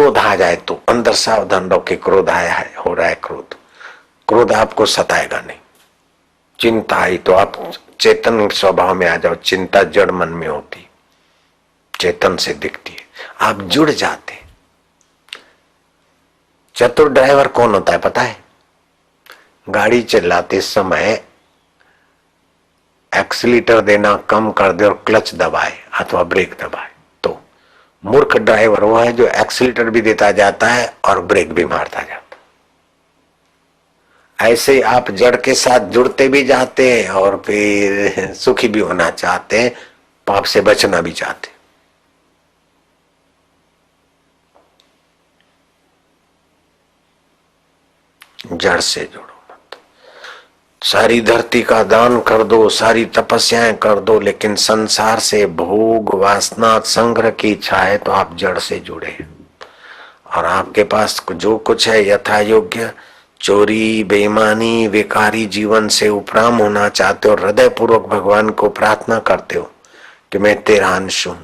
क्रोध आ जाए तो अंदर सावधान रहो कि क्रोध आया है, हो रहा है क्रोध। क्रोध आपको सताएगा नहीं। चिंता आई तो आप चेतन स्वभाव में आ जाओ। चिंता जड़ मन में होती, चेतन से दिखती है, आप जुड़ जाते। चतुर ड्राइवर कौन होता है पता है? गाड़ी चलाते समय एक्सीलेटर देना कम कर दे और क्लच दबाए अथवा ब्रेक दबाए तो मूर्ख ड्राइवर वो है जो एक्सीलेटर भी देता जाता है और ब्रेक भी मारता जाता। ऐसे आप जड़ के साथ जुड़ते भी जाते हैं और फिर सुखी भी होना चाहते हैं, पाप से बचना भी चाहते। जड़ से जोड़ो मत। सारी धरती का दान कर दो, सारी तपस्याएं कर दो, लेकिन संसार से भोग वासना संग्रह की इच्छा है तो आप जड़ से जुड़े। और आपके पास जो कुछ है यथा योग्य, चोरी बेईमानी बेकारी जीवन से उपराम होना चाहते हो, हृदय पूर्वक भगवान को प्रार्थना करते हो कि मैं तेरा अंश हूं,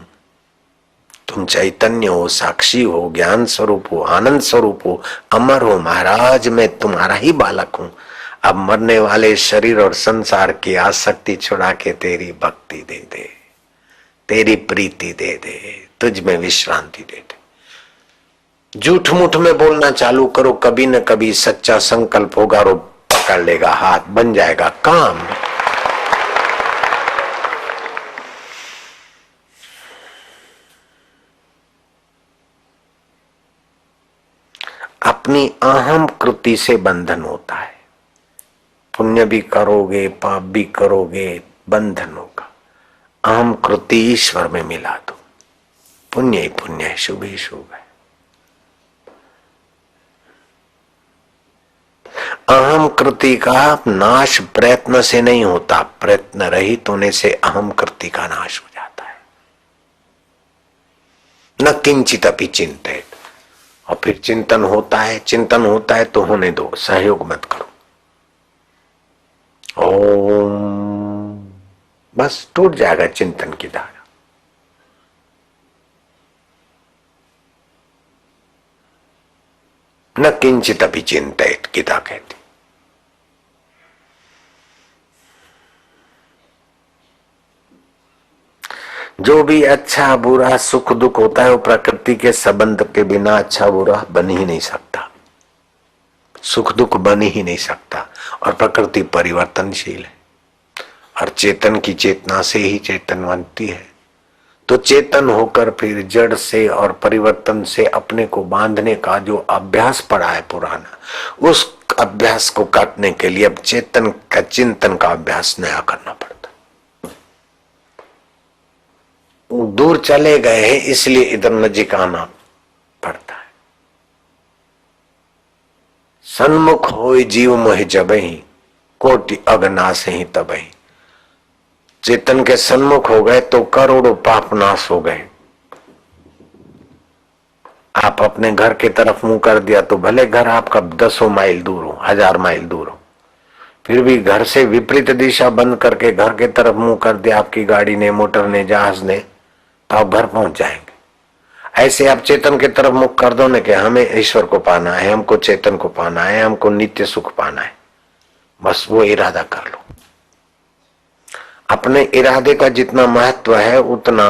तुम चैतन्य हो, साक्षी हो, ज्ञान स्वरूप हो, आनंद स्वरूप हो, अमर हो, महाराज मैं तुम्हारा ही बालक हूं। अब मरने वाले शरीर और संसार की आसक्ति छुड़ा के तेरी भक्ति दे दे, तेरी प्रीति दे दे, तुझ में विश्रांति दे दे। झूठ मूठ में बोलना चालू करो, कभी न कभी सच्चा संकल्प होगा और पकड़ लेगा हाथ, बन जाएगा काम। अपनी अहम कृति से बंधन होता है। पुण्य भी करोगे पाप भी करोगे, बंधन होगा। अहम कृति ईश्वर में मिला दो, पुण्य ही पुण्य है, शुभ ही शुभ है। अहम कृति का नाश प्रयत्न से नहीं होता, प्रयत्न रहित होने से अहम कृति का नाश हो जाता है। न किंचित अपि चिंतित। और फिर चिंतन होता है, चिंतन होता है तो होने दो, सहयोग मत करो। ओम, बस टूट जाएगा चिंतन की धारा। न किंचित अपि चिंतित गीता कहती। जो भी अच्छा बुरा सुख दुख होता है वो प्रकृति के संबंध के बिना अच्छा बुरा बन ही नहीं सकता, सुख दुख बन ही नहीं सकता। और प्रकृति परिवर्तनशील है और चेतन की चेतना से ही चेतन बनती है। तो चेतन होकर फिर जड़ से और परिवर्तन से अपने को बांधने का जो अभ्यास पड़ा है पुराना, उस अभ्यास को काटने के लिए अब चेतन का चिंतन का अभ्यास नया करना पड़ता। दूर चले गए हैं इसलिए इधर नजीक आना पड़ता है। सन्मुख होय जीव मोहि जबहि, कोटि अगनाश ही तबहि। चेतन के सन्मुख हो गए तो करोड़ों पाप नाश हो गए। आप अपने घर के तरफ मुंह कर दिया तो भले घर आपका 10 माइल दूर हो, 1000 माइल दूर हो, फिर भी घर से विपरीत दिशा बंद करके घर के तरफ मुंह कर दिया आपकी गाड़ी ने, मोटर ने, जहाज ने, तो आप घर पहुंच जाएंगे। ऐसे आप चेतन के तरफ मुख कर दो ना कि हमें ईश्वर को पाना है, हमको चेतन को पाना है, हमको नित्य सुख पाना है, बस वो इरादा कर लो। अपने इरादे का जितना महत्व है उतना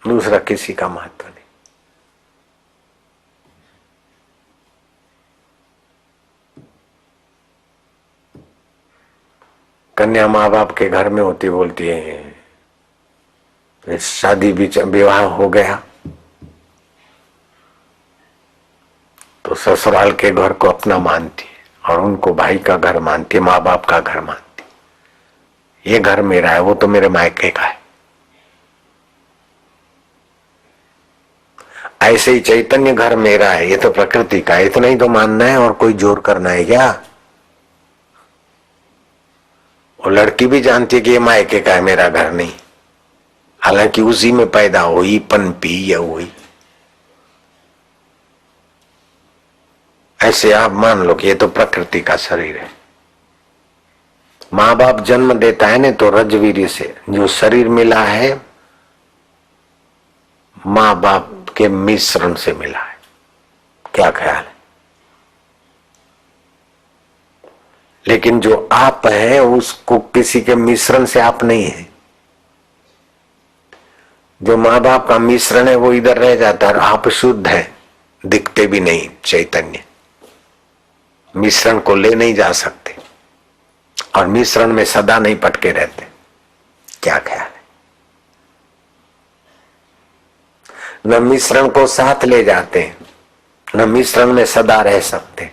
दूसरा किसी का महत्व नहीं। कन्या माँ बाप के घर में होती, बोलती है शादी विवाह हो गया तो ससुराल के घर को अपना मानती है और उनको भाई का घर मानती है, माँ बाप का घर मानती है। ये घर मेरा है, वो तो मेरे मायके का है। ऐसे ही चैतन्य घर मेरा है, ये तो प्रकृति का है, इतना ही तो मानना है और कोई जोर करना है क्या? वो लड़की भी जानती है कि ये मायके का है, मेरा घर नहीं, हालांकि उसी में पैदा हुई पनपी या हुई। ऐसे आप मान लो कि ये तो प्रकृति का शरीर है। माँ बाप जन्म देता है ना तो रजवीर्य से जो शरीर मिला है, माँ बाप के मिश्रण से मिला है। क्या ख्याल है? लेकिन जो आप है उसको किसी के मिश्रण से आप नहीं है। जो माँ बाप का मिश्रण है वो इधर रह जाता है, आप शुद्ध है, दिखते भी नहीं, चैतन्य। मिश्रण को ले नहीं जा सकते और मिश्रण में सदा नहीं पटके रहते। क्या ख्याल है? न मिश्रण को साथ ले जाते, न मिश्रण में सदा रह सकते।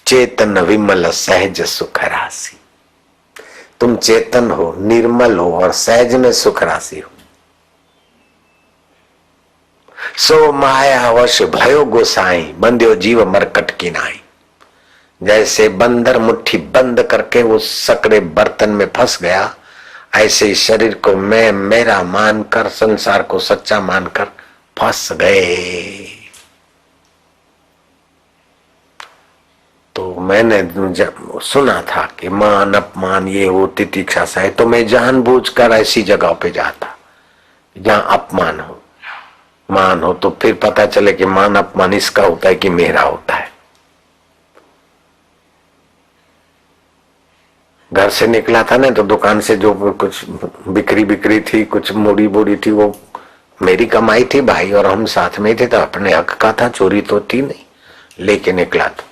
चेतन विमल सहज सुख राशि। तुम चेतन हो, निर्मल हो और सहज में सुख राशि हो। सो माया वश भयो गोसाई, बंध्यो जीव मरकट की नाई। जैसे बंदर मुट्ठी बंद करके वो सकड़े बर्तन में फंस गया, ऐसे ही शरीर को मैं मेरा मानकर, संसार को सच्चा मानकर फंस गए। तो मैंने जब सुना था कि मान अपमान ये वो तितिक्षा सा है, तो मैं जानबूझकर ऐसी जगह पे जाता जहां अपमान हो, मान हो, तो फिर पता चले कि मान अपमान इसका होता है कि मेरा होता है। घर से निकला था ना, तो दुकान से जो कुछ बिक्री थी, कुछ मूड़ी बूढ़ी थी, वो मेरी कमाई थी, भाई और हम साथ में थे, तो अपने हक का था, चोरी तो थी नहीं, लेके निकला। तो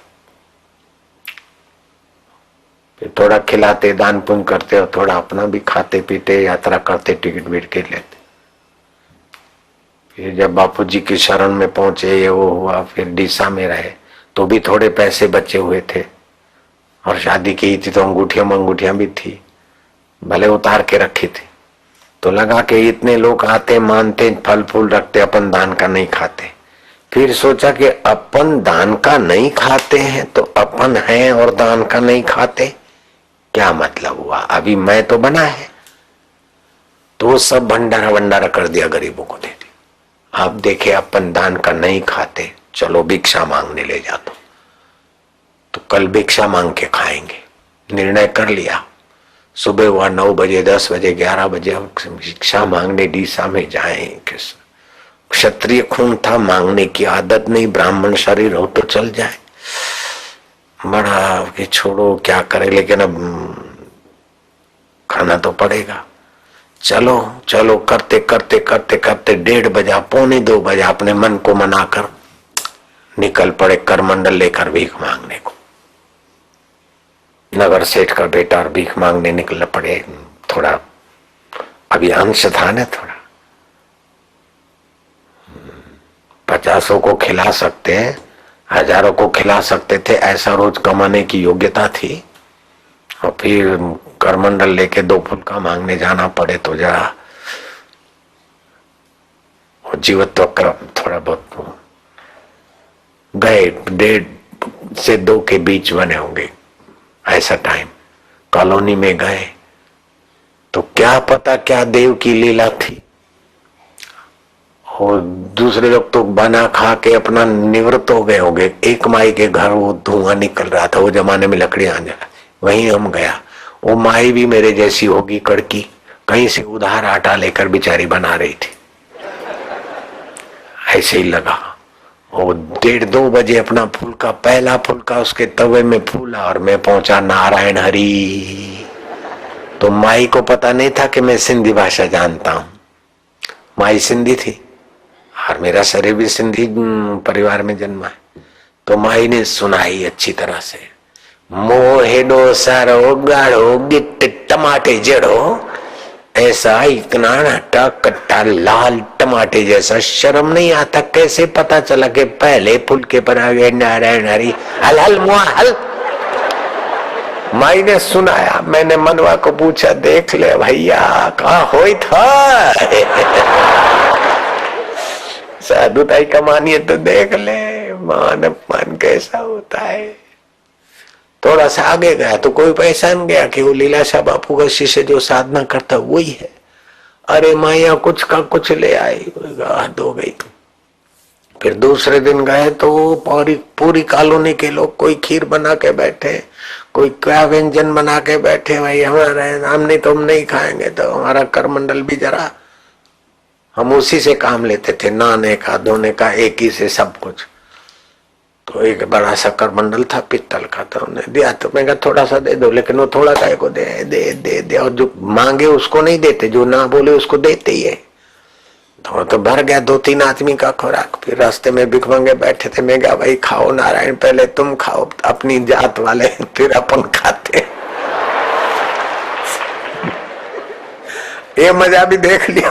फिर थोड़ा खिलाते, दान पुण्य करते और थोड़ा अपना भी खाते पीते, यात्रा करते, टिकट विट के लेते। फिर जब बापू जी की शरण में पहुंचे, ये वो हुआ, फिर डीसा में रहे, तो भी थोड़े पैसे बचे हुए थे और शादी की थी तो अंगूठियां भी थी, भले उतार के रखी थी। तो लगा कि इतने लोग आते, मानते, फल फूल रखते, अपन दान का नहीं खाते। फिर सोचा कि अपन दान का नहीं खाते हैं तो अपन हैं और दान का नहीं खाते, क्या मतलब हुआ? अभी मैं तो बना है, तो वो सब भंडारा वंडारा कर दिया, गरीबों को दे दिया। अब देखे अपन दान का नहीं खाते, चलो भिक्षा मांगने ले जाता, तो कल भिक्षा मांग के खाएंगे। निर्णय कर लिया। सुबह हुआ 9 बजे, 10 बजे, 11 बजे भिक्षा मांगने डीसा में जाएंगे। क्षत्रिय खून था, मांगने की आदत नहीं, ब्राह्मण शरीर हो तो चल जाए, बड़ा कि छोड़ो क्या करे, लेकिन अब खाना तो पड़ेगा। चलो चलो करते करते करते करते 1:30 बजा, 1:45 बजा, अपने मन को मनाकर निकल पड़े करमंडल लेकर भीख मांगने को। नगर सेठ का बेटा और भीख मांगने निकल पड़े। थोड़ा अभी अंश था ना, थोड़ा 50 को खिला सकते हैं, 1000 को खिला सकते थे, ऐसा रोज कमाने की योग्यता थी। और फिर करमंडल लेके 2 फुलका मांगने जाना पड़े तो जरा जीवत्व का थोड़ा बहुत गए। 1:30 से 2 के बीच बने होंगे ऐसा टाइम। कॉलोनी में गए तो क्या पता क्या देव की लीला थी, और दूसरे लोग तो बना खा के अपना निवृत्त हो गए होंगे। एक माई के घर वो धुआं निकल रहा था, वो जमाने में लकड़ियां जला, वहीं हम गया। वो माई भी मेरे जैसी होगी, कड़की, कहीं से उधार आटा लेकर बेचारी बना रही थी। ऐसे ही लगा। वो 1:30-2 बजे अपना फुलका, पहला फुलका उसके तवे में फूला और मैं पहुंचा नारायण हरि। तो माई को पता नहीं था कि मैं सिंधी भाषा जानता हूं। माई सिंधी थी और मेरा शरीर भी सिंधी परिवार में जन्मा है। तो माई ने सुनाई अच्छी तरह से, मोहेडो सारो गाढ़ो गिट्ट टमाटे जड़ो, ऐसा इतना कट्टा लाल टमाटे जैसा। शर्म नहीं आता? कैसे पता चला कि पहले फुलके पर आ गए नारायण हरि? हल हल मुआ हल। माई ने सुनाया। मैंने मनवा को पूछा, देख ले भैया कहा होई था साधुताई कमानी है तो देख ले, मान अपमान कैसा होता है। थोड़ा सा आगे गया तो कोई पहचान गया कि वो लीलाशाह बापू का शिष्य जो साधना करता वही है। अरे माया कुछ का कुछ ले आई, हद हो गई। फिर दूसरे दिन गए तो पूरी कॉलोनी के लोग कोई खीर बना के बैठे, कोई क्या व्यंजन बना के बैठे भाई, हमारे हम नहीं तो हम नहीं खाएंगे, तो हमारा करमंडल भी जरा, हम उसी से काम लेते थे, नहाने का धोने का एक ही से सब कुछ। तो एक बड़ा सा करमंडल था पित्तल का, तो उन्हें दिया, तो मैं कहा थोड़ा सा दे दो, लेकिन वो थोड़ा काय को दे दे दे दे, और जो मांगे उसको नहीं देते, जो ना बोले उसको देते ही है। तो भर गया 2-3 आदमी का खुराक। फिर रास्ते में भिख मांगे बैठे थे, मैं कहा भाई खाओ नारायण, पहले तुम खाओ अपनी जात वाले, फिर अपन खाते। ये मजा भी देख लिया।